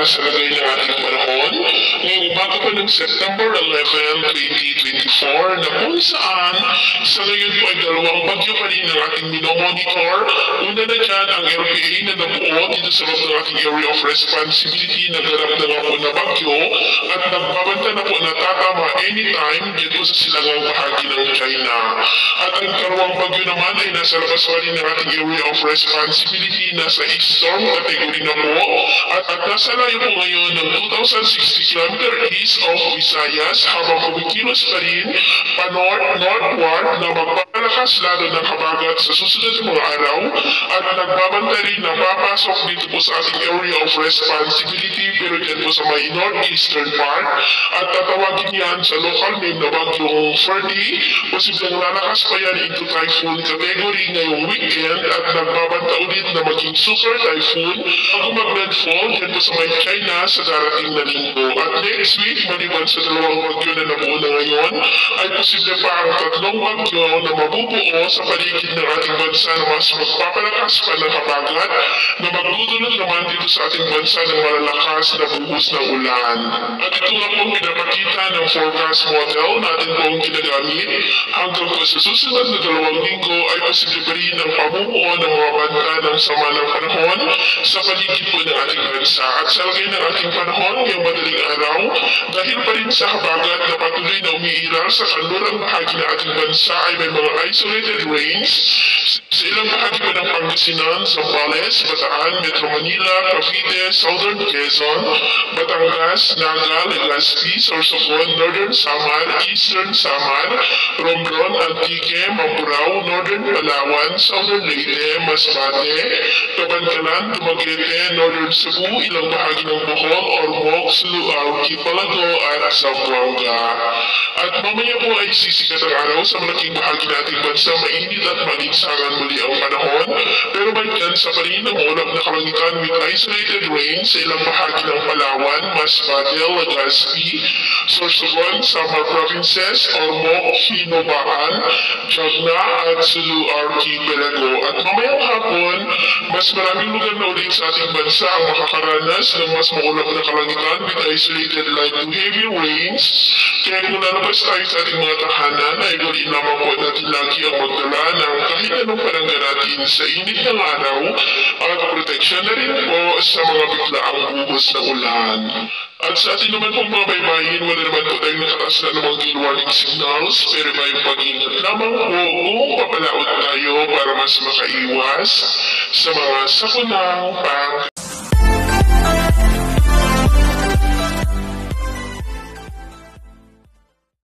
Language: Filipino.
sa lagay ng ating panahon ngayong umaga pa ng September 11, 2024 na kung saan sa ngayon po ay dalawang bagyo pa rin ang ating minomonitor. Una na dyan ang LPA na nabuo dito sa loob ng ating area of responsibility na ganap na nga po na bagyo at nagbabanta na po na tatama anytime dito sa silangang bahagi ng China. At ang dalawang bagyo naman ay nasa labas pa rin ng ating area of responsibility na sa storm category na po at nasa layo po ngayon ng 2,060 km east of Visayas habang kumikilos pa rin pa-northward na magpapalakas lalo ng habagat sa susunod ng mga araw at nagbabantay rin na papasok dito po sa ating area of responsibility pero dyan po sa may northeastern part at tatawagin yan sa local name na bagyong Ferdy. Posibleng lalakas pa yan into typhoon category ngayong weekend at nagbabanta ulit na maging super typhoon bago mag-landfall dyan po sa may China sa darating na linggo. At next week, maliban sa dalawang bagyo na nabuo na ngayon, ay posible pa ang tatlong bagyo na mabubuo sa paligid ng ating bansa na mas magpapalakas pa ng habagat na magdudulot naman dito sa ating bansa ng malalakas na buhos ng ulan. At ito nga pong pinapakita ng forecast model natin pong ginagamit hanggang po sa susunod na dalawang linggo ay posible pa rin ang pamumuo ng mga banta ng sama ng panahon sa paligid po ng ating bansa. At sa lagay ng ating panahon ngayong madaling araw, dahil pa rin sa habagat na patuloy na umiiral sa kanlurang bahagi ng ating bansa ay may mga isolated rains sa ilang bahagi po ng Pangasinan, Zambales, Bataan, Metro Manila, Cavite, Southern Quezon, Batangas, Naga, Legazpi, Sorsogon, Northern Samar, Eastern Samar, Romblon, Antique, Mamburao, Northern Palawan, Southern Leyte, Masbate, Tabancanan, Dumaguete, Northern Cebu, ilang bahagi ng Bohol, Ormoc, Suluao, Kipalago at Zamboanga. At mamaya po ay sisikat ang araw sa malaking bahagi nating bansa, mainit at malinsangan muli ang panahon, pero may kansa pa rin ang ulap na kalangitan with isolated rain sa ilang bahagi ng Palawan, Masbate, Legazpi, Sorsogon, Samar Provinces, Ormoc, Hinobaan, Jagna at Sulu Archipelago. At mamayang hapon, mas maraming lugar na ulit sa ating bansa ang makakaranas ng mas maulap na kalangitan with isolated light to heavy rains. Kaya kung lalabas tayo sa ating mga tahanan ay gawin lamang po natin lagi ang magdala ng kahit anong panangga natin sa init ng araw at proteksyon na rin po sa mga biglaang buhos ng ulan. At sa atin naman pong mga baybayin, wala naman po tayong nakataas na namang gale warning signals, pero may pag-ingat lamang po kung papalaot tayo para mas makaiwas sa mga sakunang